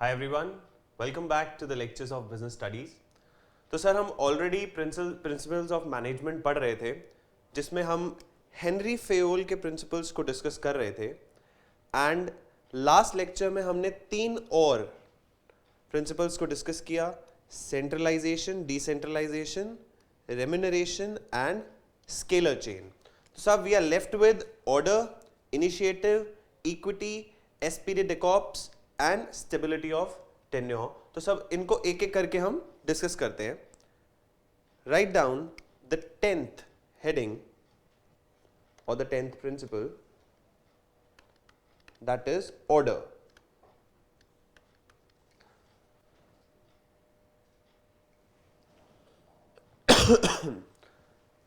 Hi everyone, welcome back to the lectures of business studies. तो sir हम already principles of management पढ़ रहे थे जिसमें हम हेनरी फेयोल के प्रिंसिपल्स को डिस्कस कर रहे थे एंड लास्ट लेक्चर में हमने 3 और प्रिंसिपल्स को डिस्कस किया, centralization, decentralization, remuneration and scalar chain. तो साहब we are left with order, initiative, equity, esprit de corps and stability of tenure. तो सब इनको एक एक करके हम डिस्कस करते हैं. Right down the 10th heading और the 10th principle, that is order.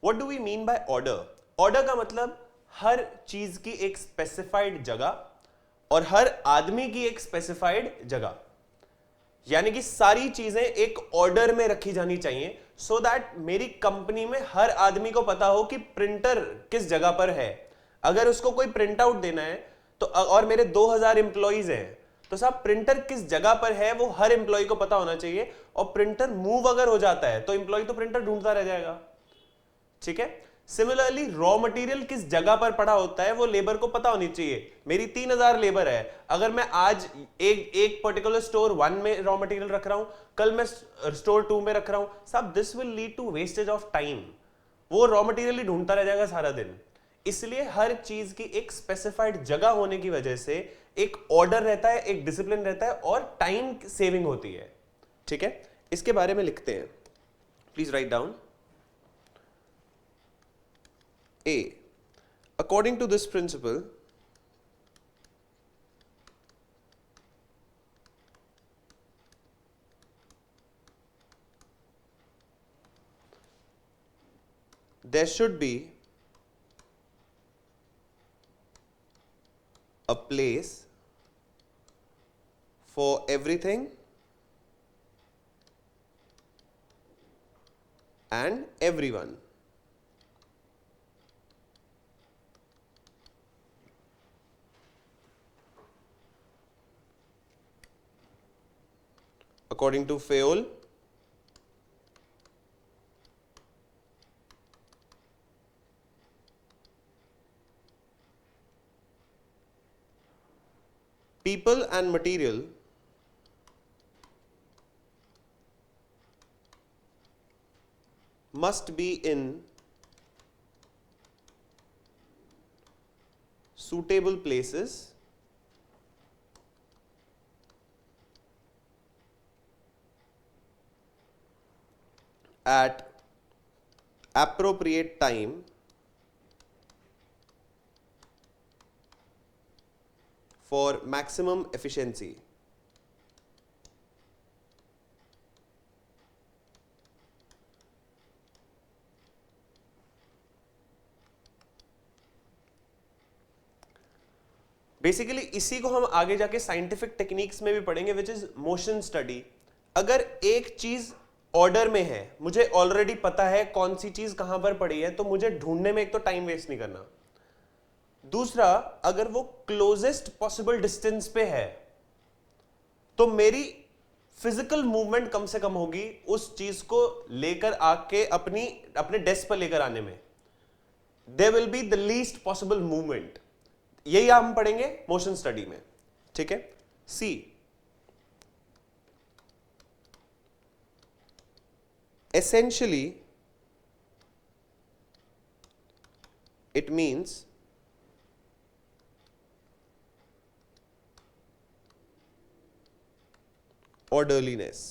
What do we mean by order? Order का मतलब हर चीज की एक स्पेसिफाइड जगह और हर आदमी की एक स्पेसिफाइड जगह, यानी कि सारी चीजें एक ऑर्डर में रखी जानी चाहिए सो दैट मेरी कंपनी में हर आदमी को पता हो कि प्रिंटर किस जगह पर है. अगर उसको कोई प्रिंट आउट देना है तो और मेरे 2000 एम्प्लॉइज हैं तो साहब प्रिंटर किस जगह पर है वो हर एम्प्लॉय को पता होना चाहिए. और प्रिंटर मूव अगर हो जाता है तो एम्प्लॉय तो प्रिंटर ढूंढता रह जाएगा. ठीक है. सिमिलरली रॉ मटेरियल किस जगह पर पड़ा होता है वो लेबर को पता होनी चाहिए. मेरी 3000 लेबर है, अगर मैं आज एक पर्टिकुलर स्टोर 1 में रॉ मटेरियल रख रहा हूं, कल मैं स्टोर 2 में रख रहा हूं, साहब this will lead to wastage of time. वो रॉ मटेरियल ही ढूंढता रह जाएगा सारा दिन. इसलिए हर चीज की एक स्पेसिफाइड जगह होने की वजह से एक ऑर्डर रहता है, एक डिसिप्लिन रहता है और टाइम सेविंग होती है. ठीक है, इसके बारे में लिखते हैं. Please write down. A. According to this principle, there should be a place for everything and everyone. According to Fayol, people and material must be in suitable places at appropriate time for maximum efficiency. Basically इसी को हम आगे जाके scientific techniques में भी पढ़ेंगे, which is motion study. अगर एक चीज ऑर्डर में है, मुझे ऑलरेडी पता है कौन सी चीज कहां पर पड़ी है, तो मुझे ढूंढने में एक तो टाइम वेस्ट नहीं करना. दूसरा, अगर वो क्लोजेस्ट पॉसिबल डिस्टेंस पे है तो मेरी फिजिकल मूवमेंट कम से कम होगी उस चीज को लेकर आके अपने डेस्क पर लेकर आने में. There will be the least possible movement. यही हम पढ़ेंगे मोशन स्टडी में. ठीक है. सी, essentially it means orderliness.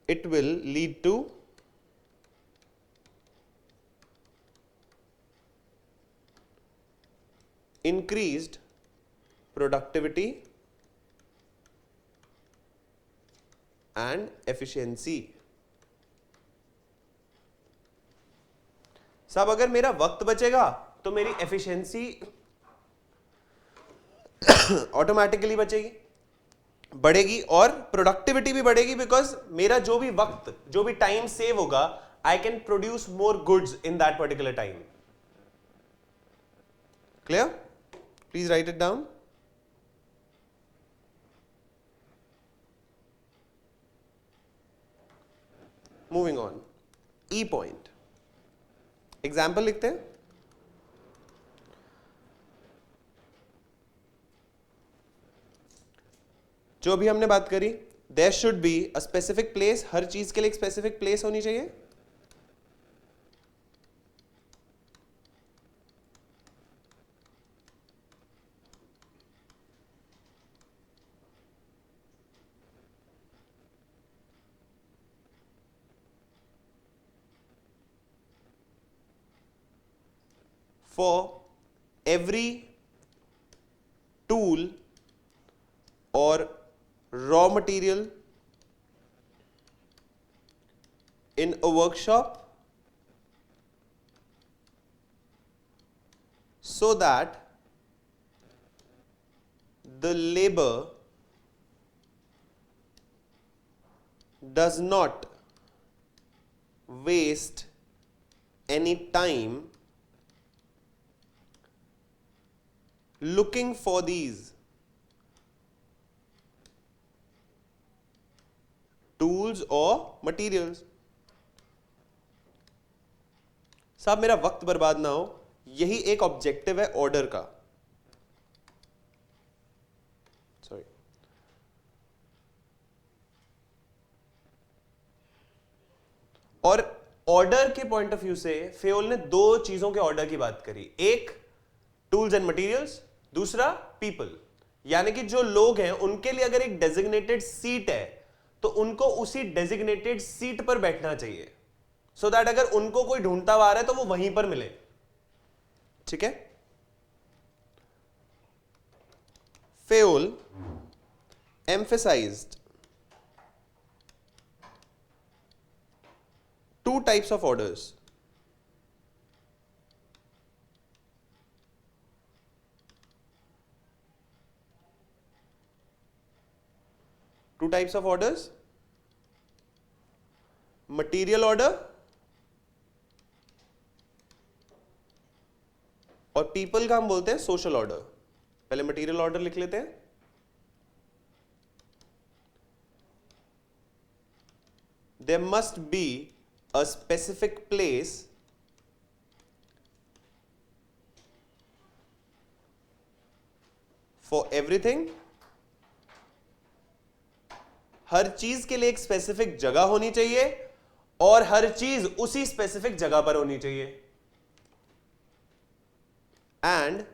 It will lead to increased productivity and efficiency. साहब अगर मेरा वक्त बचेगा तो मेरी एफिशिएंसी ऑटोमेटिकली बचेगी, बढ़ेगी, और प्रोडक्टिविटी भी बढ़ेगी, बिकॉज मेरा जो भी वक्त, जो भी टाइम सेव होगा, I can produce more goods in that particular time. Clear? Please write it down. Moving on. E point. Example लिखते हैं. जो भी हमने बात करी, there should be a specific place. हर चीज के लिए एक स्पेसिफिक प्लेस होनी चाहिए. For every tool or raw material in a workshop, so that the labor does not waste any time looking for these tools or materials. साहब मेरा वक्त बर्बाद ना हो, यही एक ऑब्जेक्टिव है ऑर्डर का. सॉरी. और ऑर्डर के पॉइंट ऑफ व्यू से फेयोल ने दो चीजों के ऑर्डर की बात करी. एक टूल्स एंड मटेरियल्स, दूसरा पीपल. यानी कि जो लोग हैं उनके लिए अगर एक डेजिग्नेटेड सीट है तो उनको उसी डेजिग्नेटेड सीट पर बैठना चाहिए, सो दैट अगर उनको कोई ढूंढता हुआ आ रहा है तो वो वहीं पर मिले. ठीक है. Fayol emphasized two types of orders. Two types of orders. Material order और people का हम बोलते हैं social order. पहले material order लिख लेते हैं. There must be a specific place for everything. हर चीज के लिए एक स्पेसिफिक जगह होनी चाहिए और हर चीज उसी स्पेसिफिक जगह पर होनी चाहिए. And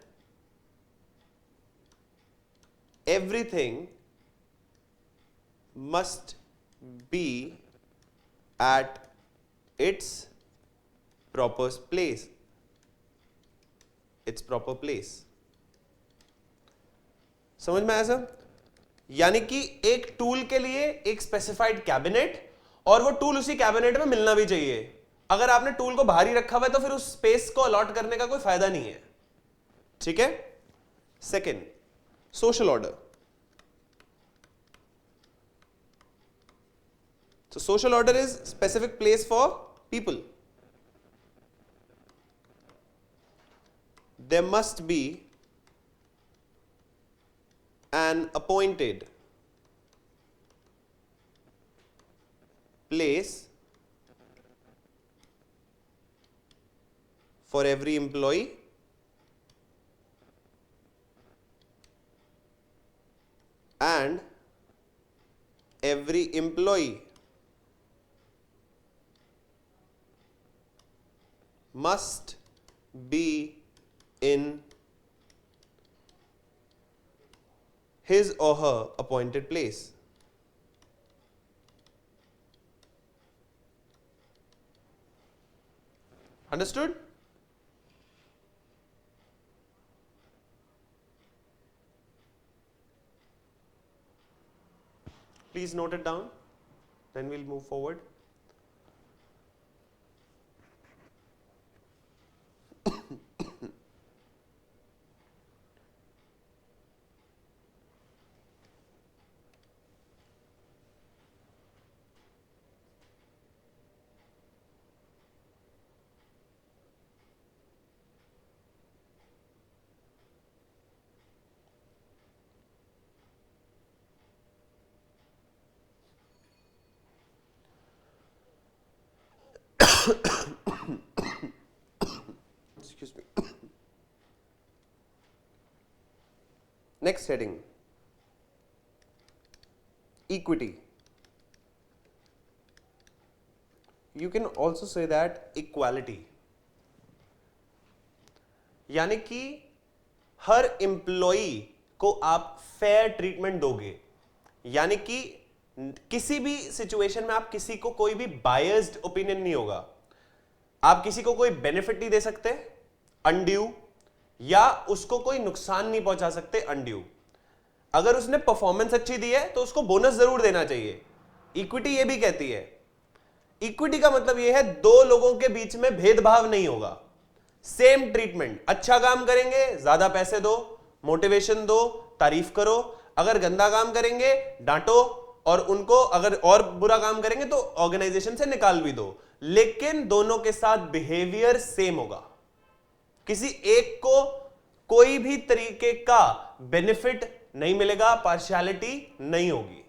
everything must be at its proper place. It's proper place. समझ में आया सर? यानी कि एक टूल के लिए एक स्पेसिफाइड कैबिनेट, और वो टूल उसी कैबिनेट में मिलना भी चाहिए. अगर आपने टूल को बाहर ही रखा हुआ है तो फिर उस स्पेस को अलॉट करने का कोई फायदा नहीं है. ठीक है. Second, social order. So social order is specific place for people. There must be an appointed place for every employee and every employee must be in his or her appointed place. Understood? Please note it down, then we'll move forward. Excuse me. Next heading, equity. You can also say that equality. यानी कि हर employee को आप fair treatment दोगे, यानी कि किसी भी situation में आप किसी को कोई भी बायस्ड ओपिनियन नहीं होगा, आप किसी को कोई बेनिफिट नहीं दे सकते अनड्यू, या उसको कोई नुकसान नहीं पहुंचा सकते अनड्यू। अगर उसने परफॉर्मेंस अच्छी दी है तो उसको बोनस जरूर देना चाहिए। इक्विटी ये भी कहती है, इक्विटी का मतलब ये है दो लोगों के बीच में भेदभाव नहीं होगा, सेम ट्रीटमेंट। अच्छा काम करेंगे ज्यादा पैसे दो, मोटिवेशन दो, तारीफ करो, अगर गंदा काम करेंगे डांटो, और उनको अगर और बुरा काम करेंगे तो ऑर्गेनाइजेशन से निकाल भी दो, लेकिन दोनों के साथ बिहेवियर सेम होगा। किसी एक को कोई भी तरीके का बेनिफिट नहीं मिलेगा, पार्शियलिटी नहीं होगी।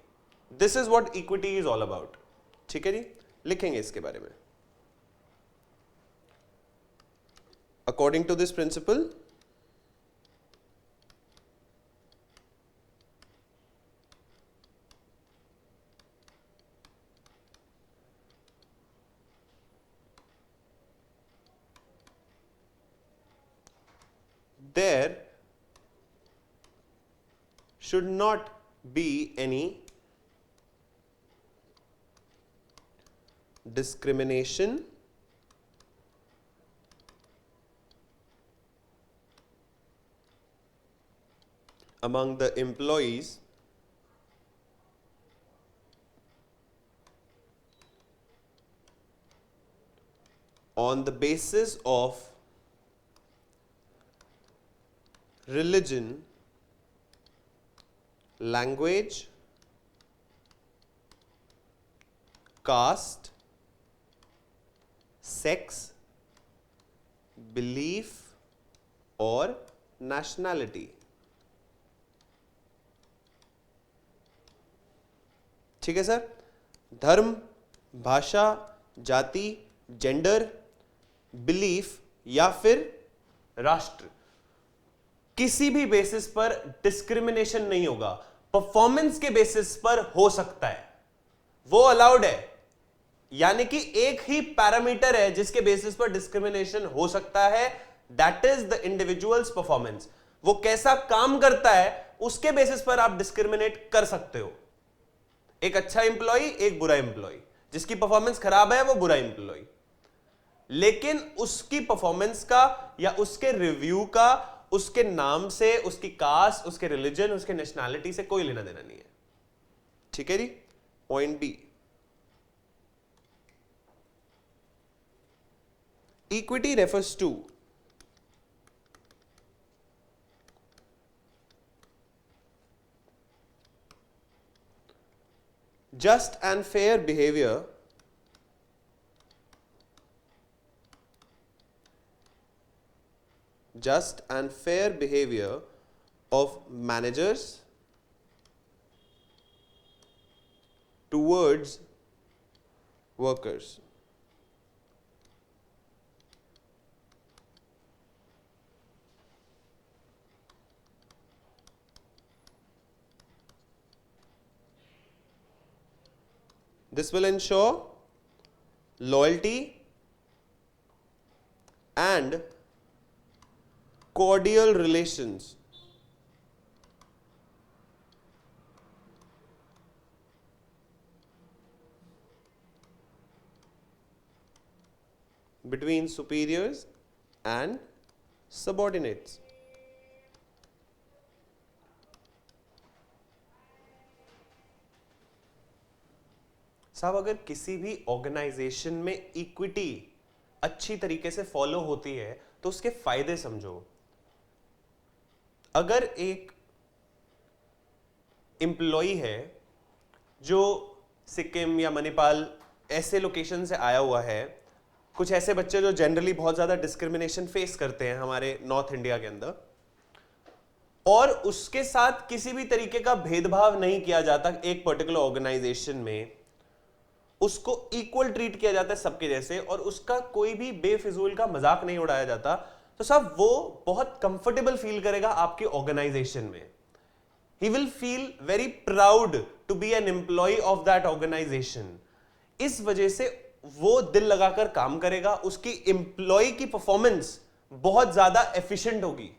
This is what equity is all about. ठीक है जी, लिखेंगे इसके बारे में। According to this principle, there should not be any discrimination among the employees on the basis of religion, language, caste, sex, belief और nationality। ठीक है सर, धर्म, भाषा, जाति, जेंडर, बिलीफ या फिर राष्ट्र, किसी भी बेसिस पर डिस्क्रिमिनेशन नहीं होगा। परफॉर्मेंस के बेसिस पर हो सकता है, वो अलाउड है। यानी कि एक ही पैरामीटर है जिसके बेसिस पर डिस्क्रिमिनेशन हो सकता है, that is the individuals performance. वो कैसा काम करता है उसके बेसिस पर आप डिस्क्रिमिनेट कर सकते हो। एक अच्छा एम्प्लॉय, एक बुरा एम्प्लॉय, जिसकी परफॉर्मेंस खराब है वो बुरा एम्प्लॉय, लेकिन उसकी परफॉर्मेंस का या उसके रिव्यू का उसके नाम से, उसकी कास्ट, उसके रिलीजन, उसके नेशनैलिटी से कोई लेना देना नहीं है। ठीक है जी। Point B, equity refers to just and fair behavior of managers towards workers। This will ensure loyalty and cordial relations between superiors and subordinates। साहब, अगर किसी भी ऑर्गेनाइजेशन में इक्विटी अच्छी तरीके से फॉलो होती है तो उसके फायदे समझो। अगर एक एम्प्लॉई है जो सिक्किम या मणिपाल ऐसे लोकेशन से आया हुआ है, कुछ ऐसे बच्चे जो जनरली बहुत ज्यादा डिस्क्रिमिनेशन फेस करते हैं हमारे नॉर्थ इंडिया के अंदर, और उसके साथ किसी भी तरीके का भेदभाव नहीं किया जाता एक पर्टिकुलर ऑर्गेनाइजेशन में, उसको इक्वल ट्रीट किया जाता है सबके जैसे, और उसका कोई भी बेफिजूल का मजाक नहीं उड़ाया जाता, तो सब वो बहुत कंफर्टेबल फील करेगा आपकी ऑर्गेनाइजेशन में. He will feel very proud to be an employee of that organization. इस वजह से वो दिल लगाकर काम करेगा, उसकी एम्प्लॉय की परफॉर्मेंस बहुत ज्यादा एफिशिएंट होगी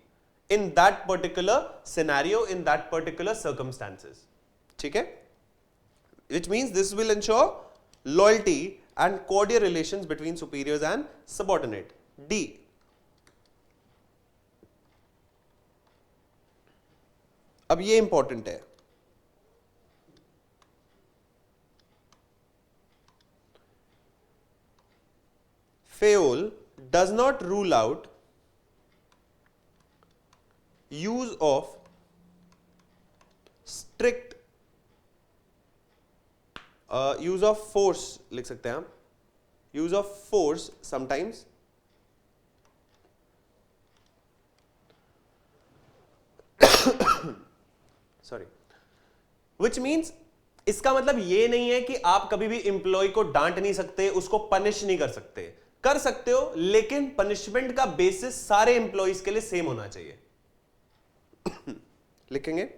इन that particular scenario, in that particular circumstances. ठीक है, which means this will ensure loyalty and cordial relations between superiors and subordinate. D. अब ये इंपॉर्टेंट है. Fayol does not rule out use of strict use of force, लिख सकते हैं हम, use of force sometimes sorry, which means, इसका मतलब ये नहीं है कि आप कभी भी एम्प्लॉय को डांट नहीं सकते, उसको पनिश नहीं कर सकते. कर सकते हो, लेकिन पनिशमेंट का बेसिस सारे एम्प्लॉयज के लिए सेम होना चाहिए. लिखेंगे,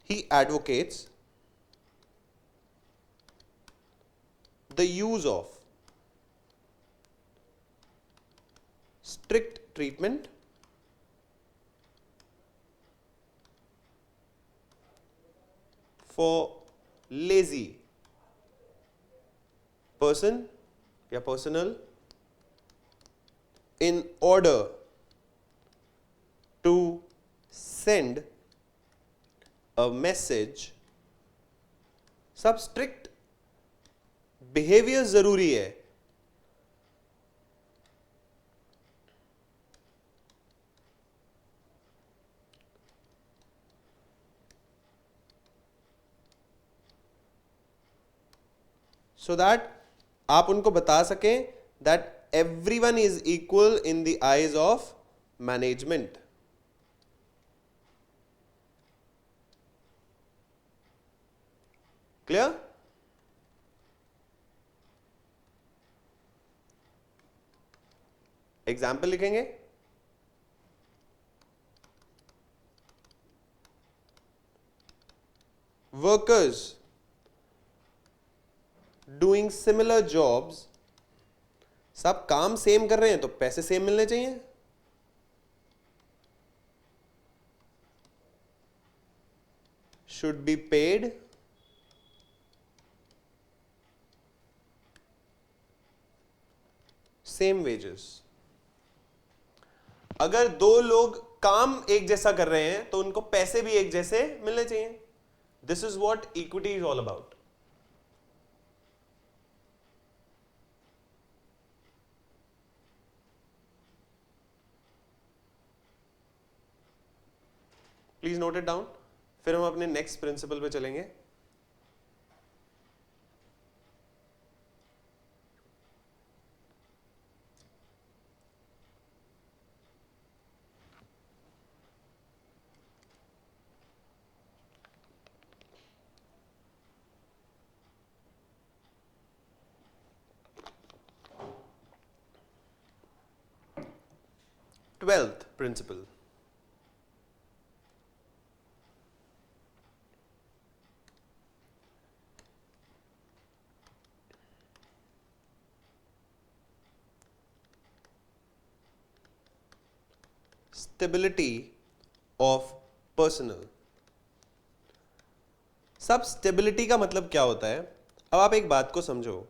he advocates the use of strict treatment for lazy person या personal in order to send a message. सब स्ट्रिक्ट बिहेवियर जरूरी है. so that आप उनको बता सकें that everyone is equal in the eyes of management. Clear? Example लिखेंगे, workers doing similar jobs, सब काम सेम कर रहे हैं तो पैसे सेम मिलने चाहिए. Should be paid same wages. अगर दो लोग काम एक जैसा कर रहे हैं तो उनको पैसे भी एक जैसे मिलने चाहिए. This is what equity is all about. Please note it down, फिर हम अपने नेक्स्ट प्रिंसिपल पे चलेंगे. Twelfth principle, stability of personal. सब स्टेबिलिटी का मतलब क्या होता है? अब आप एक बात को समझो,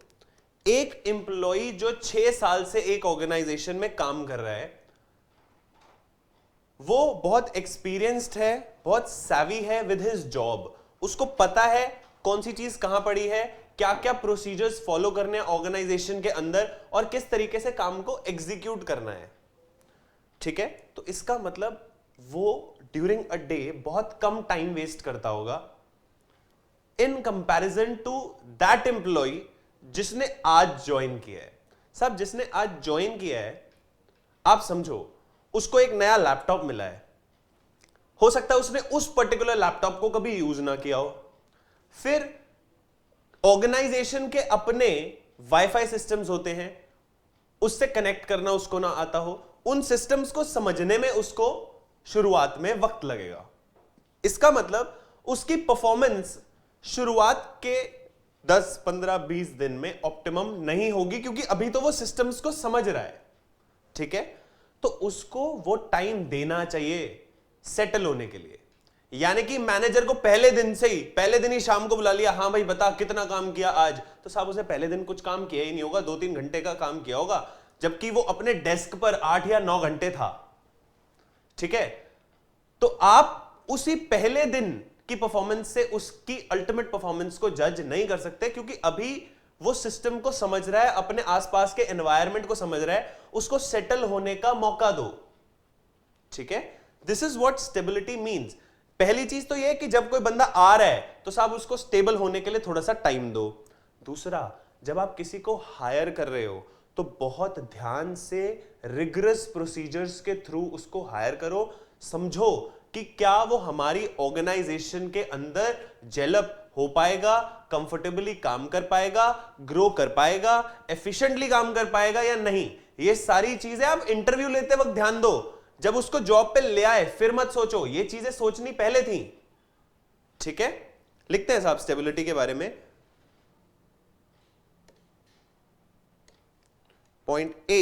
एक एम्प्लॉय जो 6 साल से एक ऑर्गेनाइजेशन में काम कर रहा है, वो बहुत एक्सपीरियंस्ड है, बहुत सैवी है विद हिज जॉब. उसको पता है कौन सी चीज कहां पड़ी है, क्या क्या प्रोसीजर्स फॉलो करने हैं ऑर्गेनाइजेशन के अंदर, और किस तरीके से काम को एग्जीक्यूट करना है. ठीक है, तो इसका मतलब वो ड्यूरिंग अ डे बहुत कम टाइम वेस्ट करता होगा in comparison to that employ जिसने आज ज्वाइन किया है. सब जिसने आज ज्वाइन किया है, आप समझो उसको एक नया लैपटॉप मिला है, हो सकता है उसने उस पर्टिकुलर लैपटॉप को कभी यूज ना किया हो, फिर ऑर्गेनाइजेशन के अपने वाईफाई सिस्टम्स होते हैं, उससे कनेक्ट करना उसको ना आता हो, उन सिस्टम्स को समझने में उसको शुरुआत में वक्त लगेगा। इसका मतलब उसकी परफॉर्मेंस शुरुआत के 10, 15, 20 दिन में ऑप्टिमम नहीं होगी, क्योंकि अभी तो वो सिस्टम्स को समझ रहा है। ठीक है, तो उसको वो टाइम देना चाहिए सेटल होने के लिए। यानी कि मैनेजर को पहले दिन ही शाम को बुला लिया, हाँ भाई बता कितना काम किया आज, तो साहब उसे पहले दिन कुछ काम किया ही नहीं होगा, 2-3 घंटे का काम किया होगा, जबकि वो अपने डेस्क पर 8 या 9 घंटे था। ठीक है, तो आप उसी पहले दिन की परफॉर्मेंस से उसकी अल्टीमेट परफॉर्मेंस को जज नहीं कर सकते, क्योंकि अभी वो सिस्टम को समझ रहा है, अपने आसपास के एनवायरनमेंट को समझ रहा है, उसको सेटल होने का मौका दो। ठीक है, this is what stability means. पहली चीज तो यह है कि जब कोई बंदा आ रहा है तो साहब उसको स्टेबल होने के लिए थोड़ा सा टाइम दो। दूसरा, जब आप किसी को हायर कर रहे हो तो बहुत ध्यान से रिगरस प्रोसीजर्स के थ्रू उसको हायर करो। समझो कि क्या वो हमारी ऑर्गेनाइजेशन के अंदर जेलअप हो पाएगा, कंफर्टेबली काम कर पाएगा, ग्रो कर पाएगा, एफिशिएंटली काम कर पाएगा या नहीं। ये सारी चीजें आप इंटरव्यू लेते वक्त ध्यान दो। जब उसको जॉब पे ले आए फिर मत सोचो, ये चीजें सोचनी पहले थी। ठीक है, लिखते हैं साहब स्टेबिलिटी के बारे में। Point A,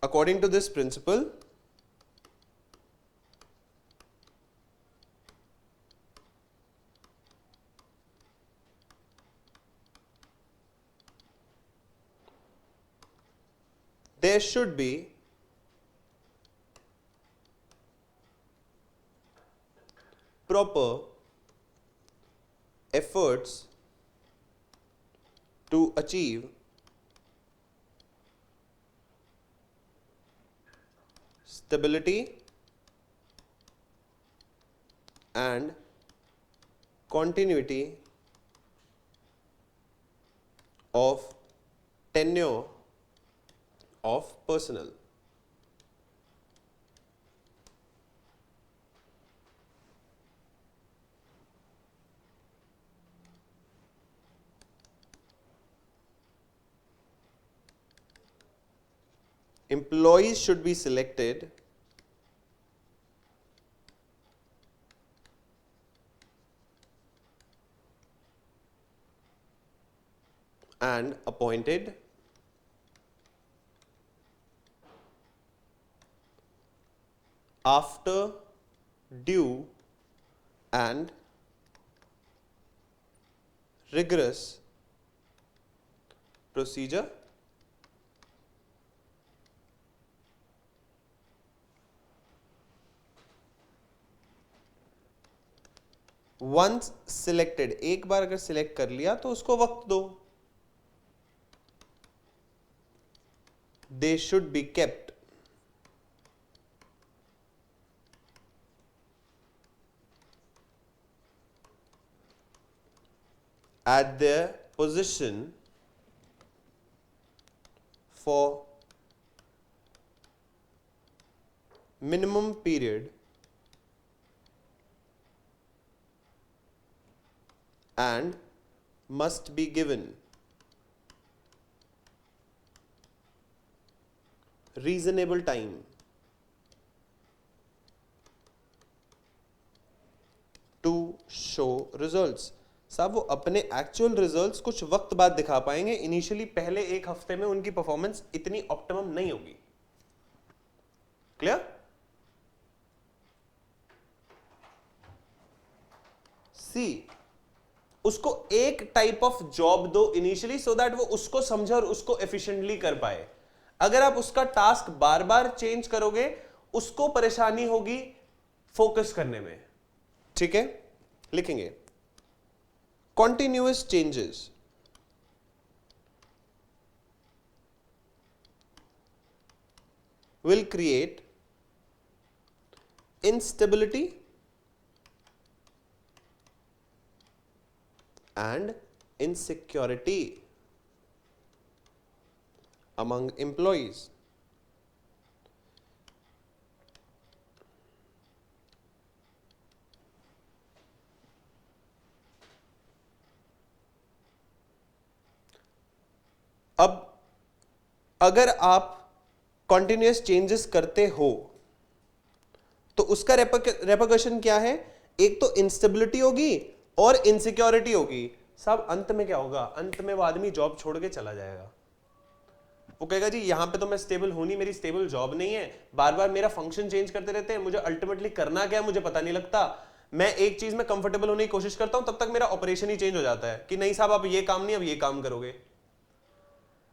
according to this principle, there should be proper efforts to achieve stability and continuity of tenure of personnel. Employees should be selected and appointed after due and rigorous procedure once selected। एक बार अगर select कर लिया तो उसको वक्त दो। They should be kept at their position for minimum period and must be given reasonable time to show results। साहब वो अपने एक्चुअल रिजल्ट्स कुछ वक्त बाद दिखा पाएंगे, इनिशियली पहले एक हफ्ते में उनकी परफॉर्मेंस इतनी ऑप्टिमम नहीं होगी। क्लियर? सी, उसको एक टाइप ऑफ जॉब दो इनिशियली सो दैट वो उसको समझे और उसको एफिशिएंटली कर पाए। अगर आप उसका टास्क बार बार चेंज करोगे उसको परेशानी होगी फोकस करने में। ठीक है, लिखेंगे continuous changes will create instability and insecurity among employees। अगर आप कॉन्टिन्यूस चेंजेस करते हो तो उसका रेपरकशन क्या है? एक तो इंस्टेबिलिटी होगी और इनसिक्योरिटी होगी। सब अंत में क्या होगा? अंत में वो आदमी जॉब छोड़ के चला जाएगा। वो कहेगा जी यहां पे तो मैं स्टेबल हूं नहीं, मेरी स्टेबल जॉब नहीं है, बार बार मेरा फंक्शन चेंज करते रहते हैं, मुझे अल्टीमेटली करना क्या है मुझे पता नहीं लगता, मैं एक चीज में कंफर्टेबल होने की कोशिश करता हूं, तब तक मेरा ऑपरेशन ही चेंज हो जाता है कि नहीं साहब आप ये काम नहीं, अब ये काम करोगे।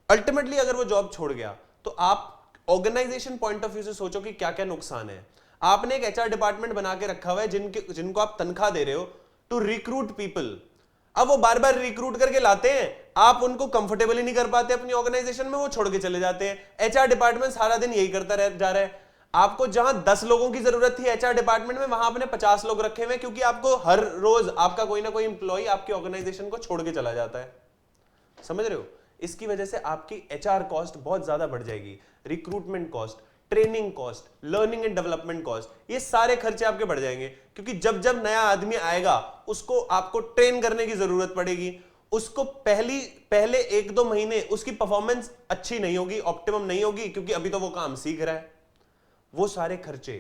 अल्टीमेटली अगर वो जॉब छोड़ गया तो आप ऑर्गेनाइजेशन पॉइंट ऑफ व्यू से सोचो कि क्या क्या नुकसान है। आपने एक एचआर डिपार्टमेंट बना के रखा हुआ है जिनको आप तनख्वाह दे रहे हो टू रिक्रूट पीपल। अब वो बार बार रिक्रूट करके लाते हैं, आप उनको कंफर्टेबल ही नहीं कर पाते अपनी ऑर्गेनाइजेशन में, वो छोड़ के चले जाते हैं। एचआर डिपार्टमेंट सारा दिन यही करता जा रहा है। आपको जहां 10 लोगों की जरूरत थी एचआर डिपार्टमेंट में, वहां आपने 50 लोग रखे हुए, क्योंकि आपको हर रोज आपका कोई ना कोई इंप्लॉय आपकी ऑर्गेनाइजेशन को छोड़ के चला जाता है। समझ रहे हो? इसकी वजह से आपकी एचआर कॉस्ट बहुत ज्यादा बढ़ जाएगी। Recruitment cost, training cost, learning and development cost, ये सारे खर्चे आपके बढ़ जाएंगे, क्योंकि जब जब नया आदमी आएगा उसको आपको ट्रेन करने की जरूरत पड़ेगी। उसको पहले 1-2 महीने उसकी परफॉर्मेंस अच्छी नहीं होगी, ऑप्टिमम नहीं होगी, क्योंकि अभी तो वो काम सीख रहा है। वो सारे खर्चे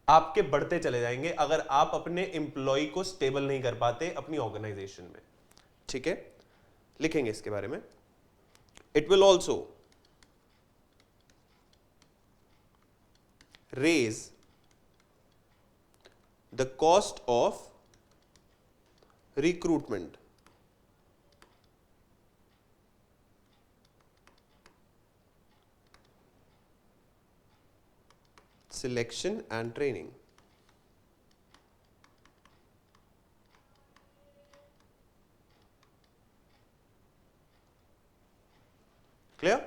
आपके बढ़ते चले जाएंगे अगर आप अपने एम्प्लॉय को स्टेबल नहीं कर पाते अपनी ऑर्गेनाइजेशन में। ठीक है, लिखेंगे इसके बारे में। It will also raise the cost of recruitment, selection and training. Clear?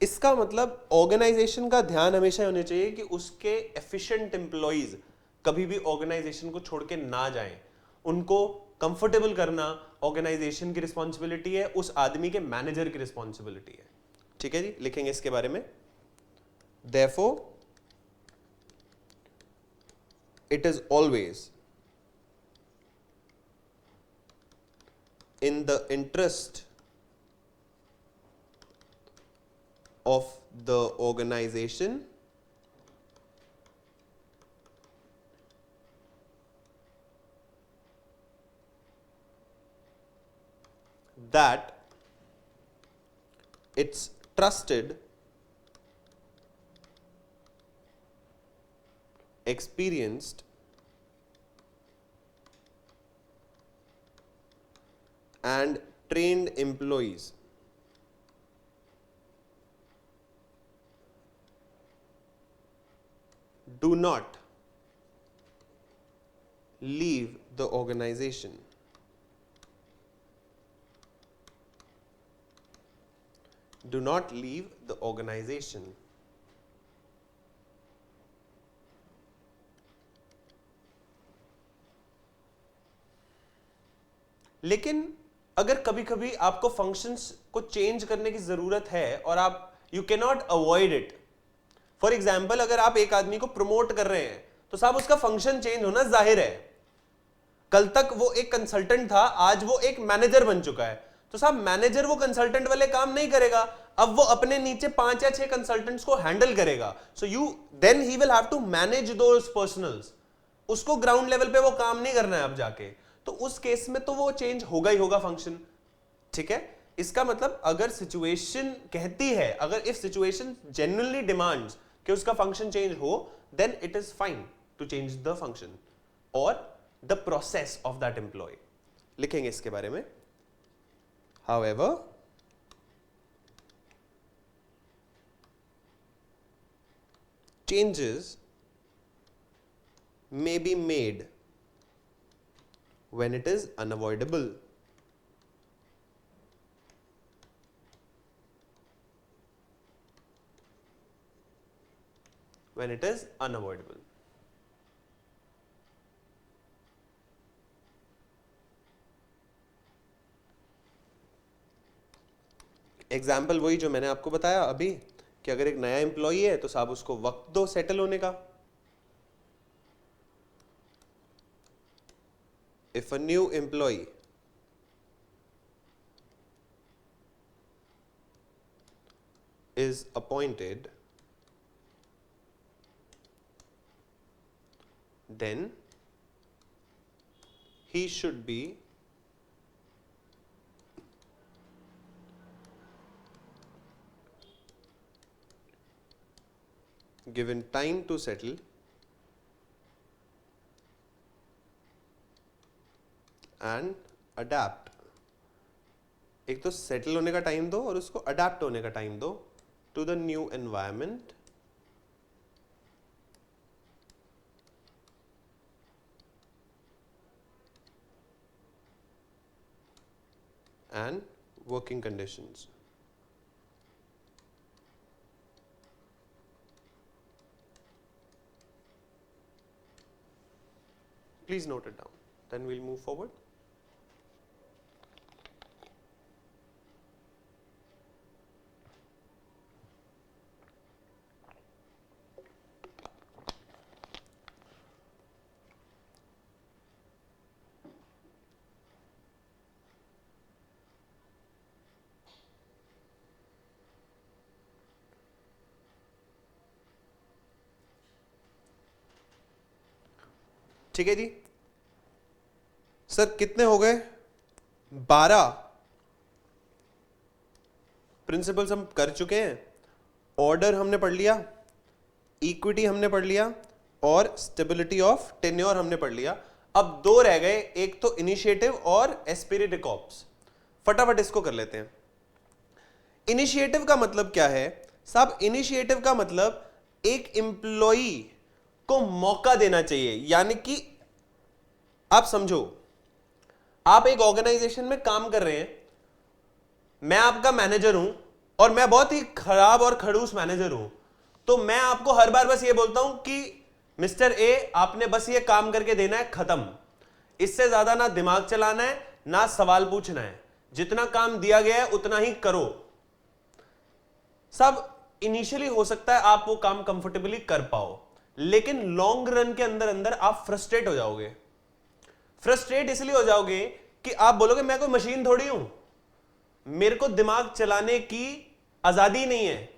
इसका मतलब ऑर्गेनाइजेशन का ध्यान हमेशा होना चाहिए कि उसके एफिशिएंट एम्प्लॉइज कभी भी ऑर्गेनाइजेशन को छोड़ के ना जाएं। उनको कंफर्टेबल करना ऑर्गेनाइजेशन की रिस्पॉन्सिबिलिटी है, उस आदमी के मैनेजर की रिस्पॉन्सिबिलिटी है। ठीक है जी, लिखेंगे इसके बारे में। Therefore, it is always in the interest of the organization that its trusted, experienced and trained employees do not leave the organization. Do not leave the organization. लेकिन अगर कभी कभी आपको फंक्शंस को चेंज करने की जरूरत है और आप you can not avoid it. For example, अगर आप एक आदमी को प्रमोट कर रहे हैं तो साहब उसका फंक्शन चेंज होना जाहिर है। कल तक वो एक कंसल्टेंट था, आज वो एक मैनेजर बन चुका है, तो साहब मैनेजर वो कंसल्टेंट वाले काम नहीं करेगा, अब वो अपने नीचे 5 या 6 कंसल्टेंट्स को हैंडल करेगा। So you then he will have to manage those personals. उसको ग्राउंड लेवल पे वो काम नहीं करना है अब जाके, तो उस केस में तो वो चेंज होगा ही होगा फंक्शन। ठीक है, इसका मतलब अगर सिचुएशन कहती है, अगर इफ सिचुएशन जेन्युइनली डिमांड्स कि उसका फंक्शन चेंज हो, then it is fine to change the function और the process of that employ. लिखेंगे इसके बारे में। However, changes may be made when it is unavoidable. When it is unavoidable. Example वही जो मैंने आपको बताया अभी कि अगर एक नया एम्प्लॉई है तो साहब उसको वक्त दो सेटल होने का। if a new employee is appointed, then he should be given time to settle and adapt. एक तो सेटल होने का टाइम दो और उसको अडेप्ट होने का टाइम दो to the new environment and working conditions. Please note it down. Then we'll move forward. ठीक है जी. सर कितने हो गए? 12 प्रिंसिपल्स हम कर चुके हैं. ऑर्डर हमने पढ़ लिया, इक्विटी हमने पढ़ लिया और स्टेबिलिटी ऑफ टेन्योर हमने पढ़ लिया. अब 2 रह गए, एक तो इनिशिएटिव और एस्पिरी द कॉर्प्स. फटाफट इसको कर लेते हैं. इनिशिएटिव का मतलब क्या है साहब? इनिशिएटिव का मतलब एक एम्प्लॉई को मौका देना चाहिए. यानी कि आप समझो, आप एक ऑर्गेनाइजेशन में काम कर रहे हैं, मैं आपका मैनेजर हूं और मैं बहुत ही खराब और खड़ूस मैनेजर हूं, तो मैं आपको हर बार बस ये बोलता हूं कि मिस्टर ए आपने बस ये काम करके देना है, खत्म. इससे ज्यादा ना दिमाग चलाना है ना सवाल पूछना है, जितना काम दिया गया है उतना ही करो. सब इनिशियली हो सकता है आप वो काम कंफर्टेबली कर पाओ, लेकिन लॉन्ग रन के अंदर अंदर आप फ्रस्ट्रेट हो जाओगे. फ्रस्ट्रेट इसलिए हो जाओगे कि आप बोलोगे मैं कोई मशीन थोड़ी हूं, मेरे को दिमाग चलाने की आजादी नहीं है,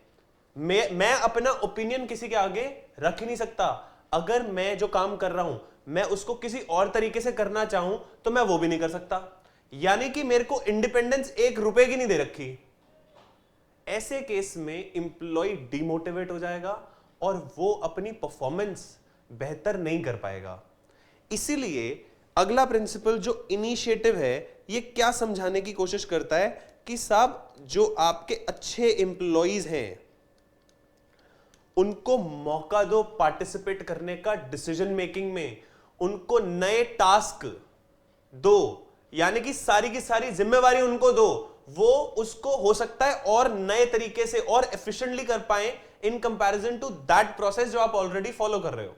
मैं अपना ओपिनियन किसी के आगे रख ही नहीं सकता. अगर मैं जो काम कर रहा हूं मैं उसको किसी और तरीके से करना चाहूं तो मैं वो भी नहीं कर सकता. यानी कि मेरे को इंडिपेंडेंस 1 रुपए की नहीं दे रखी. ऐसे केस में एम्प्लॉय डिमोटिवेट हो जाएगा और वो अपनी परफॉर्मेंस बेहतर नहीं कर पाएगा. इसीलिए अगला प्रिंसिपल जो इनिशिएटिव है, ये क्या समझाने की कोशिश करता है कि साहब जो आपके अच्छे एम्प्लॉइज हैं उनको मौका दो पार्टिसिपेट करने का डिसीजन मेकिंग में, उनको नए टास्क दो, यानी कि सारी की सारी जिम्मेवारी उनको दो. वो उसको हो सकता है और नए तरीके से और एफिशिएंटली कर पाए in comparison to that process जो आप ऑलरेडी फॉलो कर रहे हो.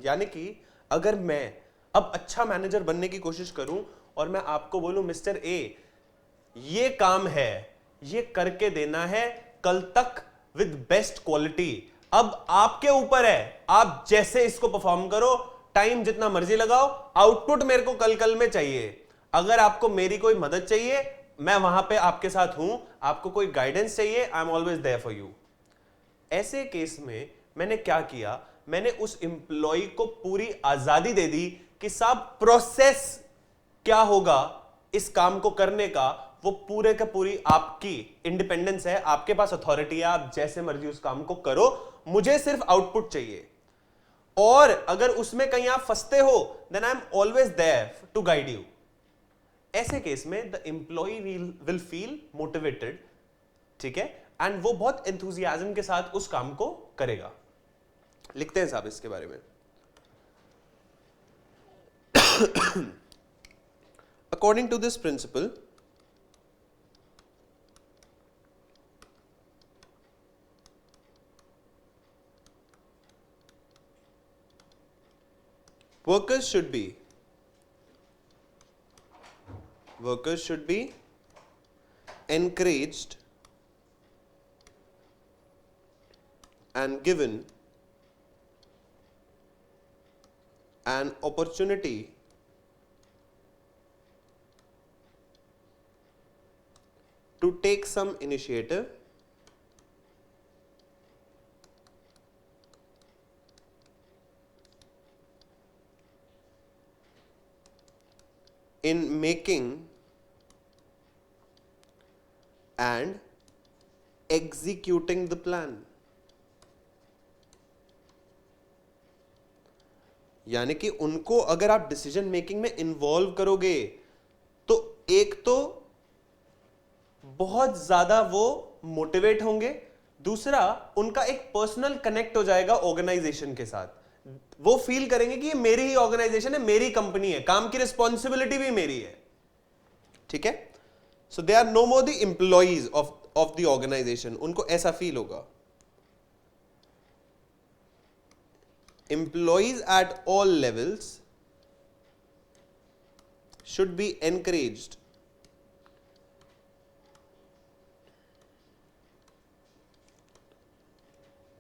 यानी कि अगर मैं अब अच्छा मैनेजर बनने की कोशिश करूं और मैं आपको बोलूं मिस्टर ए ये काम है, ये करके देना है कल तक विद बेस्ट क्वालिटी, अब आपके ऊपर है, आप जैसे इसको परफॉर्म करो, टाइम जितना मर्जी लगाओ, आउटपुट मेरे को कल कल में चाहिए. अगर आपको मेरी कोई मदद चाहिए मैं वहां पे आपके साथ हूं, आपको कोई गाइडेंस चाहिए, I am always there for you. ऐसे केस में मैंने क्या किया, मैंने उस एम्प्लॉय को पूरी आजादी दे दी कि साहब प्रोसेस क्या होगा इस काम को करने का, वो पूरे का पूरी आपकी इंडिपेंडेंस है, आपके पास अथॉरिटी है, आप जैसे मर्जी उस काम को करो, मुझे सिर्फ आउटपुट चाहिए. और अगर उसमें कहीं आप फंसते हो then I am always there to guide you. ऐसे केस में the employ will feel motivated, ठीक है, एंड वो बहुत एंथुजियाज्म के साथ उस काम को करेगा. लिखते हैं साहब इसके बारे में. According to this principle, workers should be encouraged and given an opportunity to take some initiative in making and executing the plan. यानी कि उनको अगर आप डिसीजन मेकिंग में इन्वॉल्व करोगे तो एक तो बहुत ज्यादा वो मोटिवेट होंगे, दूसरा उनका एक पर्सनल कनेक्ट हो जाएगा ऑर्गेनाइजेशन के साथ। वो फील करेंगे कि ये मेरी ही ऑर्गेनाइजेशन है, मेरी कंपनी है, काम की रिस्पॉन्सिबिलिटी भी मेरी है। ठीक है, so they are no more the employees of the organisation, उनको ऐसा फील होगा। Employees at all levels should be encouraged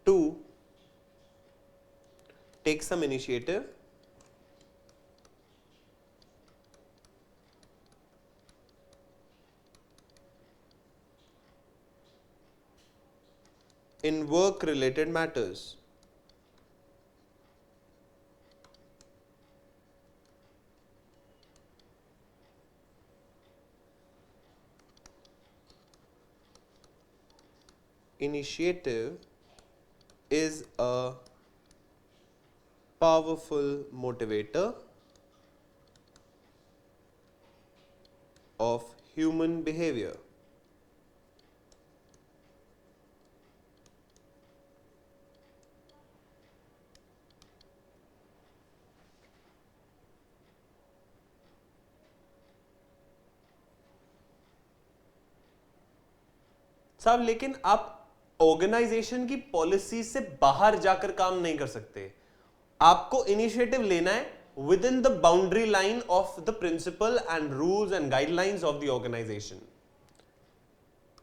to take some initiative in work-related matters. Initiative is a powerful motivator of human behavior. साहब लेकिन आप organisation की policy से बाहर जाकर काम नहीं कर सकते। आपको इनिशिएटिव लेना है within the boundary line of the principle and rules and guidelines of the organisation.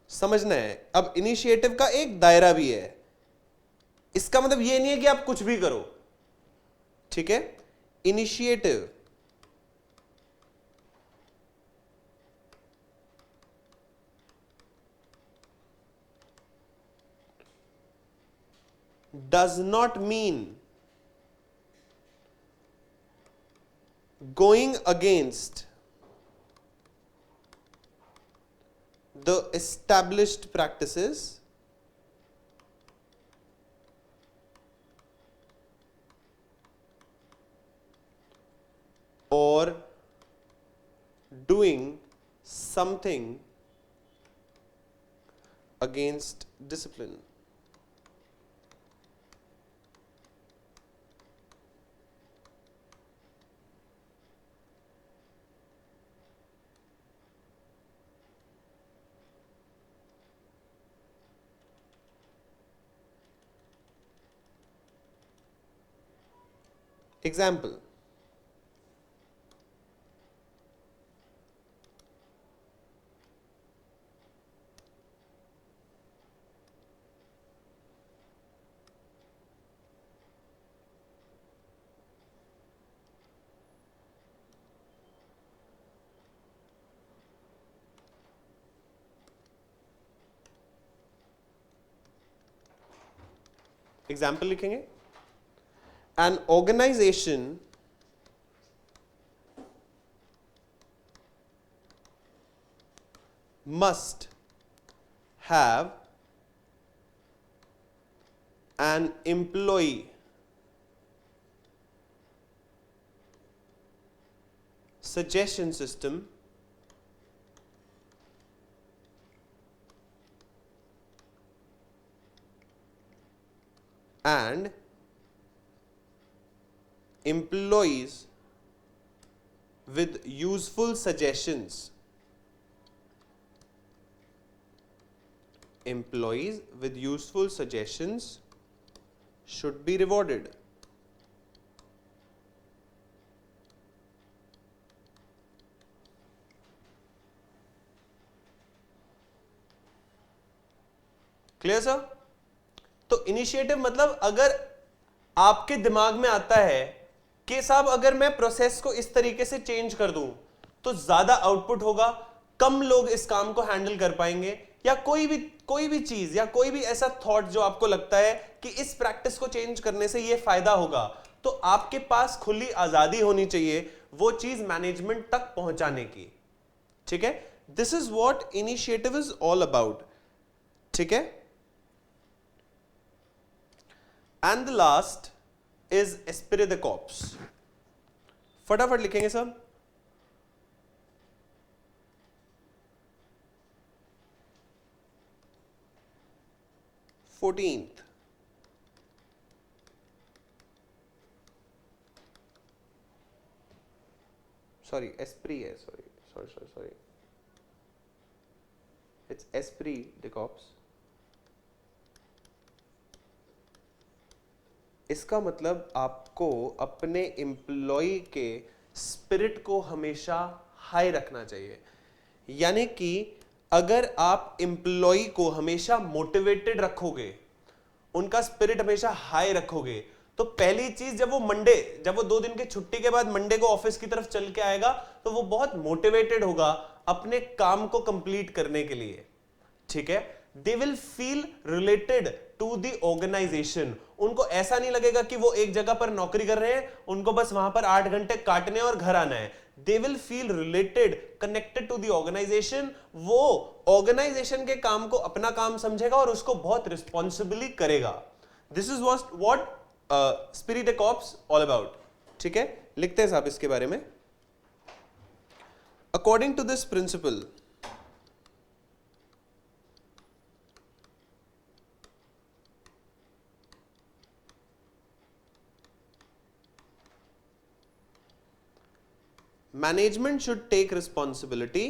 समझना है, अब इनिशिएटिव का एक दायरा भी है। इसका मतलब यह नहीं है कि आप कुछ भी करो। ठीक है, initiative does not mean going against the established practices or doing something against discipline. Example, example लिखेंगे, an organization must have an employee suggestion system and employees with useful suggestions. Employees with useful suggestions should be rewarded. Clear sir? तो initiative मतलब अगर आपके दिमाग में आता है कि साहब अगर मैं प्रोसेस को इस तरीके से चेंज कर दूं तो ज्यादा आउटपुट होगा, कम लोग इस काम को हैंडल कर पाएंगे, या कोई भी चीज या कोई भी ऐसा थॉट जो आपको लगता है कि इस प्रैक्टिस को चेंज करने से ये फायदा होगा, तो आपके पास खुली आजादी होनी चाहिए वो चीज मैनेजमेंट तक पहुंचाने की। ठीक है, this is what initiative is all about. ठीक है, and the last is Spirit the corps. फटाफट लिखेंगे सब। फोर्टीन्थ, सॉरी एस्प्री है, sorry it's esprit the corps. इसका मतलब आपको अपने एम्प्लॉय के स्पिरिट को हमेशा हाई रखना चाहिए। यानी कि अगर आप एम्प्लॉय को हमेशा मोटिवेटेड रखोगे, उनका स्पिरिट हमेशा हाई रखोगे, तो पहली चीज जब वो 2 दिन की छुट्टी के बाद मंडे को ऑफिस की तरफ चल के आएगा तो वो बहुत मोटिवेटेड होगा अपने काम को कंप्लीट करने के लिए। ठीक है, they will feel related to the organisation. उनको ऐसा नहीं लगेगा कि वो एक जगह पर नौकरी कर रहे हैं, उनको बस वहां पर 8 घंटे काटने और घर आना है। They will feel related, connected to the organisation. वो ऑर्गेनाइजेशन के काम को अपना काम समझेगा और उसको बहुत रिस्पॉन्सिबली करेगा। This is what spirit corps all about. ठीक है, लिखते हैं साहब इसके बारे में। According to this principle, management should take responsibility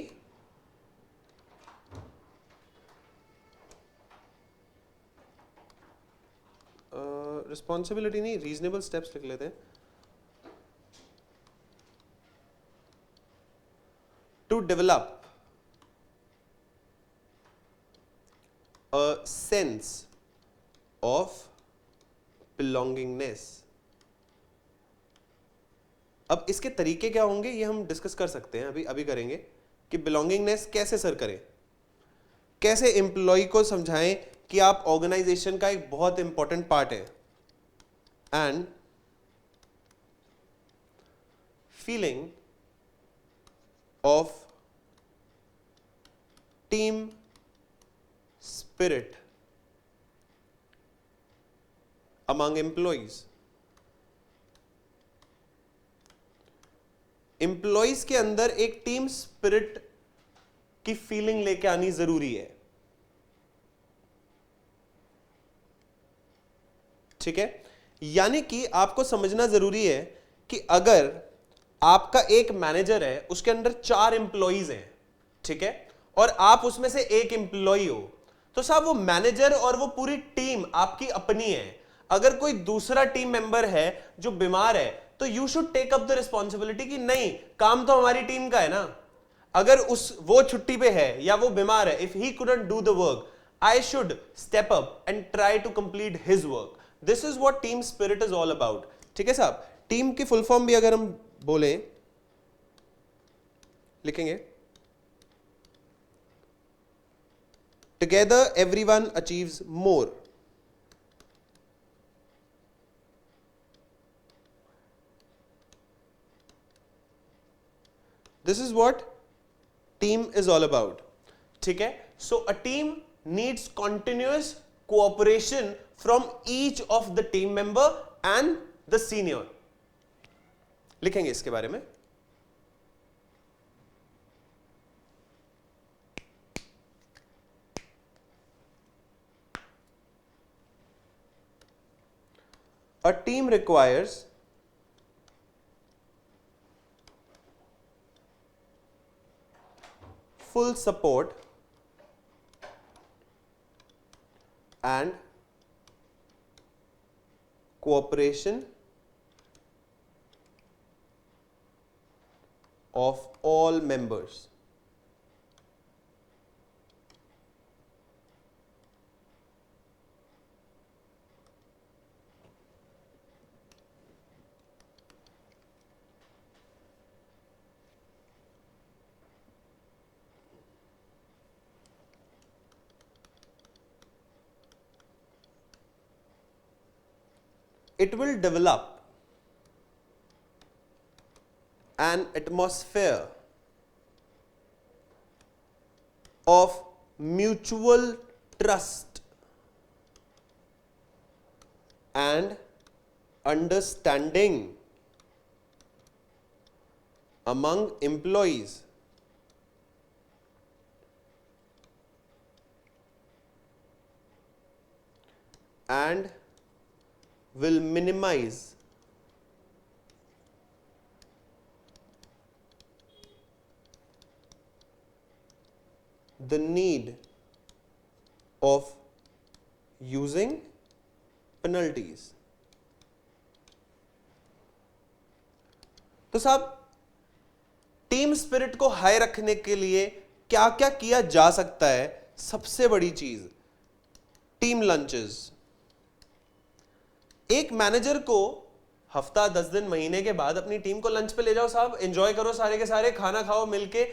responsibility नहीं, रीजनेबल स्टेप्स लिख लेते हैं। To develop a sense of belongingness. अब इसके तरीके क्या होंगे ये हम डिस्कस कर सकते हैं, अभी करेंगे कि बिलोंगिंगनेस कैसे सर करें, कैसे एम्प्लॉय को समझाएं कि आप ऑर्गेनाइजेशन का एक बहुत इंपॉर्टेंट पार्ट है। And feeling of team spirit among employees. Employees के अंदर एक टीम स्पिरिट की फीलिंग लेके आनी जरूरी है। ठीक है, यानी कि आपको समझना जरूरी है कि अगर आपका एक मैनेजर है, उसके अंदर 4 एम्प्लॉयज हैं, ठीक है, और आप उसमें से एक एम्प्लॉय हो, तो साहब वो मैनेजर और वो पूरी टीम आपकी अपनी है। अगर कोई दूसरा टीम मेंबर है जो बीमार है तो you should take up the responsibility कि नहीं, काम तो हमारी टीम का है ना। अगर वो छुट्टी पे है या वो बीमार है, if he couldn't do the work, I should step up and try to complete his work. This is what team spirit is all about. ठीक है साहब, टीम की फुल फॉर्म भी अगर हम बोले, लिखेंगे together everyone achieves more. This is what team is all about. ठीक है, so a team needs continuous cooperation from each of the team member and the senior. लिखेंगे इसके बारे में। A team requires full support and cooperation of all members. it will develop an atmosphere of mutual trust and understanding among employees, and will minimize the need of using penalties. तो साहब team spirit को high रखने के लिए क्या क्या किया जा सकता है? सबसे बड़ी चीज टीम लंचेस। एक मैनेजर को हफ्ता 10 दिन महीने के बाद अपनी टीम को लंच पे ले जाओ साहब, एंजॉय करो, सारे के सारे खाना खाओ, मिलके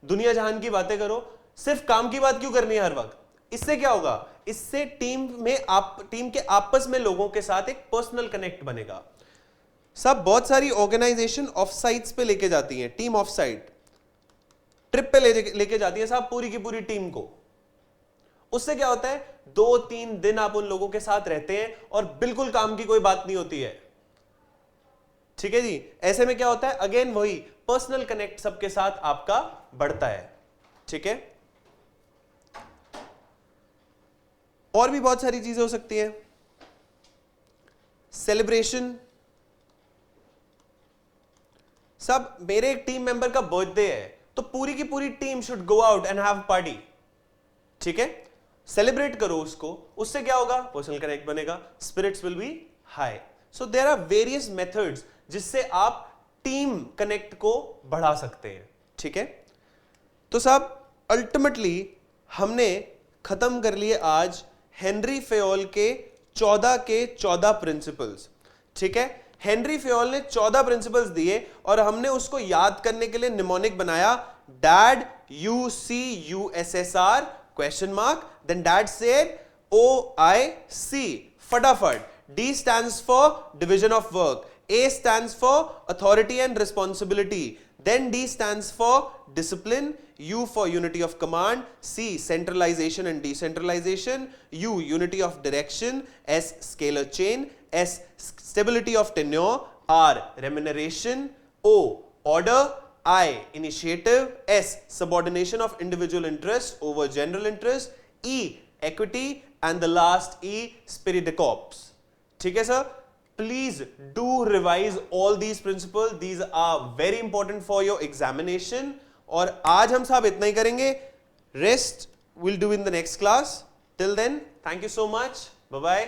दुनिया जहान की बातें करो। सिर्फ काम की बात क्यों करनी है हर वक्त? इससे क्या होगा? इससे टीम के आपस में लोगों के साथ एक पर्सनल कनेक्ट बनेगा। सब बहुत सारी ऑर्गेनाइजेशन ऑफ साइट्स पे लेके जाती हैं, टीम ऑफ साइट ट्रिप पे लेके जाती है साहब पूरी की पूरी टीम को। उससे क्या होता है? 2-3 दिन आप उन लोगों के साथ रहते हैं और बिल्कुल काम की कोई बात नहीं होती है। ठीक है जी। ऐसे में क्या होता है? अगेन वही पर्सनल कनेक्ट सबके साथ आपका बढ़ता है। ठीक है। और भी बहुत सारी चीजें हो सकती है। सेलिब्रेशन। सब मेरे एक टीम मेंबर का बर्थडे है तो पूरी की पूरी team should go out and have party. ठीक है। सेलिब्रेट करो उसको, उससे क्या होगा? पर्सनल कनेक्ट बनेगा, spirits will be high. So there are various methods जिससे आप टीम कनेक्ट को बढ़ा सकते हैं। ठीक है। तो साहब अल्टीमेटली हमने खत्म कर लिए आज हेनरी फेयोल के 14 प्रिंसिपल्स। ठीक है। हेनरी फेयोल ने 14 प्रिंसिपल्स दिए और हमने उसको याद करने के लिए निमोनिक बनाया dad UCUSSR question mark, then dad said OIC फटाफट। D stands for division of work, A stands for authority and responsibility, then D stands for discipline, U for unity of command, C centralization and decentralization, U unity of direction, S scalar chain, S stability of tenure, R remuneration, O order, I initiative, S subordination of individual interest over general interest, E equity, and the last E spirit de corps. ठीक है sir? Please do revise all these principles. These are very important for your examination. और आज हम साहब इतना ही करेंगे। Rest we'll do in the next class. Till then, thank you so much. Bye bye.